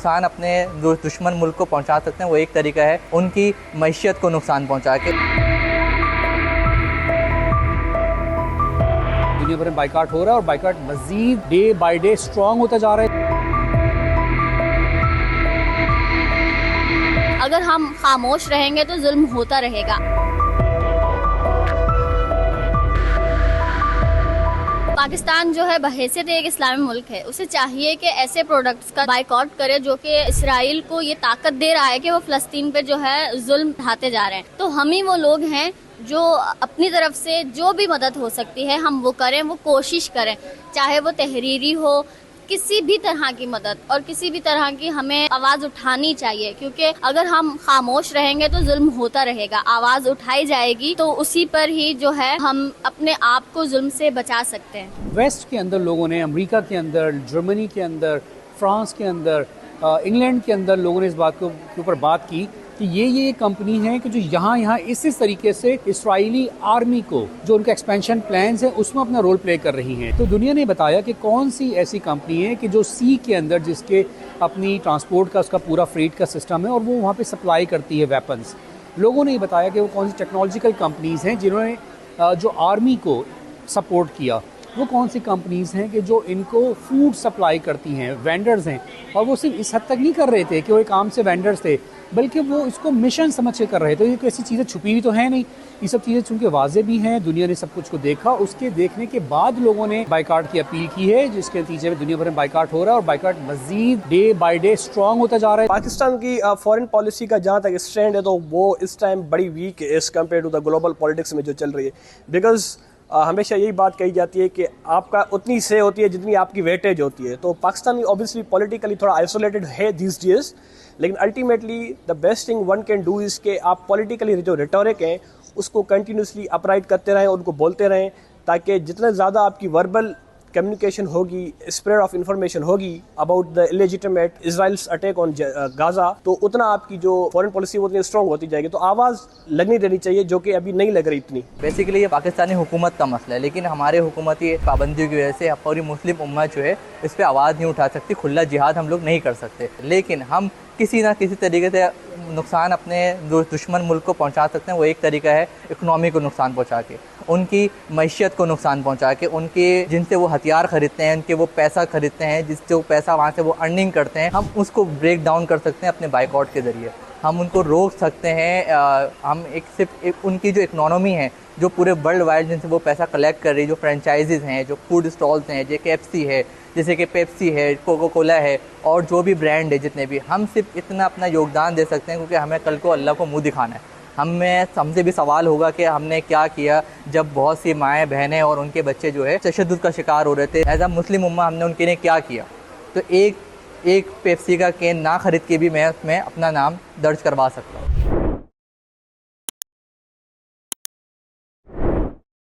نقصان اپنے دشمن ملک کو پہنچا سکتے ہیں وہ ایک طریقہ ہے ان کی معیشت کو نقصان پہنچا کے۔ دنیا بھر میں بائیکاٹ ہو رہا ہے اور بائیکاٹ مزید ڈے بائی ڈے اسٹرانگ ہوتا جا رہا ہے۔ اگر ہم خاموش رہیں گے تو ظلم ہوتا رہے گا۔ پاکستان جو ہے بحیثیت ایک اسلامی ملک ہے، اسے چاہیے کہ ایسے پروڈکٹس کا بائیکاٹ کرے جو کہ اسرائیل کو یہ طاقت دے رہا ہے کہ وہ فلسطین پہ جو ہے ظلم ڈھاتے جا رہے ہیں۔ تو ہم ہی وہ لوگ ہیں جو اپنی طرف سے جو بھی مدد ہو سکتی ہے ہم وہ کریں، وہ کوشش کریں، چاہے وہ تحریری ہو، کسی بھی طرح کی مدد اور کسی بھی طرح کی ہمیں آواز اٹھانی چاہیے، کیونکہ اگر ہم خاموش رہیں گے تو ظلم ہوتا رہے گا۔ آواز اٹھائی جائے گی تو اسی پر ہی جو ہے ہم اپنے آپ کو ظلم سے بچا سکتے ہیں۔ ویسٹ کے اندر لوگوں نے، امریکہ کے اندر، جرمنی کے اندر، فرانس کے اندر، انگلینڈ کے اندر لوگوں نے اس بات کے اوپر بات کی کہ یہ کمپنی ہے کہ جو یہاں اس طریقے سے اسرائیلی آرمی کو جو ان کا ایکسپینشن پلانز ہیں اس میں اپنا رول پلے کر رہی ہیں۔ تو دنیا نے بتایا کہ کون سی ایسی کمپنی ہے کہ جو سی کے اندر جس کے اپنی ٹرانسپورٹ کا اس کا پورا فریٹ کا سسٹم ہے اور وہ وہاں پہ سپلائی کرتی ہے ویپنز۔ لوگوں نے یہ بتایا کہ وہ کون سی ٹیکنالوجیکل کمپنیز ہیں جنہوں نے جو آرمی کو سپورٹ کیا، وہ کون سی کمپنیز ہیں کہ جو ان کو فوڈ سپلائی کرتی ہیں، وینڈرز ہیں۔ اور وہ صرف اس حد تک نہیں کر رہے تھے کہ وہ ایک عام سے وینڈرز تھے، بلکہ وہ اس کو مشن سمجھ کے کر رہے تھے۔ یہ کوئی ایسی چیزیں چھپی ہوئی تو ہیں نہیں، یہ سب چیزیں چونکہ واضح بھی ہیں، دنیا نے سب کچھ کو دیکھا، اس کے دیکھنے کے بعد لوگوں نے بائیکاٹ کی اپیل کی ہے، جس کے نتیجے میں دنیا بھر میں بائیکاٹ ہو رہا ہے اور بائیکاٹ مزید ڈے بائی ڈے اسٹرانگ ہوتا جا رہا ہے۔ پاکستان کی فارن پالیسی کا جہاں تک اسٹینڈ ہے تو وہ اس ٹائم بڑی ویک ہے as compare to the global politics میں جو چل رہی ہے، بیکاز ہمیشہ یہی بات کہی جاتی ہے کہ آپ کا اتنی سے ہوتی ہے جتنی آپ کی ویٹیج ہوتی ہے۔ تو پاکستان اوبیسلی پولیٹیکلی تھوڑا آئسولیٹڈ ہے دیز ڈیز، لیکن ultimately the best thing one can do is کہ آپ پولیٹیکلی جو ریٹورک ہیں اس کو کنٹینیوسلی اپرائٹ کرتے رہیں اور ان کو بولتے رہیں، تاکہ جتنا زیادہ آپ کی وربل کمیونیکیشن ہوگی، اسپریڈ آف انفارمیشن ہوگی about the illegitimate Israel's attack on Gaza, تو اتنا آپ کی جو فورن پالیسی اتنی اسٹرانگ ہوتی جائے گی۔ تو آواز لگنی دینی چاہیے جو کہ ابھی نہیں لگ رہی اتنی۔ بیسیکلی یہ پاکستانی حکومت کا مسئلہ ہے، لیکن ہمارے حکومتی پابندیوں کی وجہ سے پوری مسلم امت جو ہے اس پہ آواز نہیں اٹھا سکتی، کھلا جہاد ہم لوگ نہیں کر سکتے، لیکن ہم کسی نہ کسی طریقے سے نقصان اپنے دشمن ملک کو پہنچا سکتے ہیں وہ ایک طریقہ ہے اکنامی کو نقصان پہنچا کے، ان کی معیشت کو نقصان پہنچا کے، ان کے جن سے وہ ہتھیار خریدتے ہیں، ان کے وہ پیسہ خریدتے ہیں، جس سے وہ پیسہ وہاں سے وہ ارننگ کرتے ہیں، ہم اس کو بریک ڈاؤن کر سکتے ہیں اپنے بائیکاٹ کے ذریعے۔ ہم ان کو روک سکتے ہیں، ہم صرف ان کی جو اکنانومی ہے جو پورے ورلڈ وائڈ جن سے وہ پیسہ کلیکٹ کر رہی ہے، جو فرینچائزز ہیں، جو فوڈ اسٹالز ہیں، جو KFC ہے، جیسے کہ پیپسی ہے، کوکو کولا ہے، اور جو بھی برانڈ ہے جتنے بھی، ہم صرف اتنا اپنا یوگدان دے سکتے ہیں کیونکہ ہمیں کل کو اللہ کو منہ دکھانا ہے۔ ہم سے بھی سوال ہوگا کہ ہم نے کیا کیا جب بہت سی مائیں بہنیں اور ان کے بچے جو ہے تشدد کا شکار ہو رہے تھے، ایز اے مسلم امہ ہم نے ان کے لیے کیا کیا۔ تو ایک پیپسی کا کین نہ خرید کے بھی میں اس میں اپنا نام درج کروا سکتا ہوں۔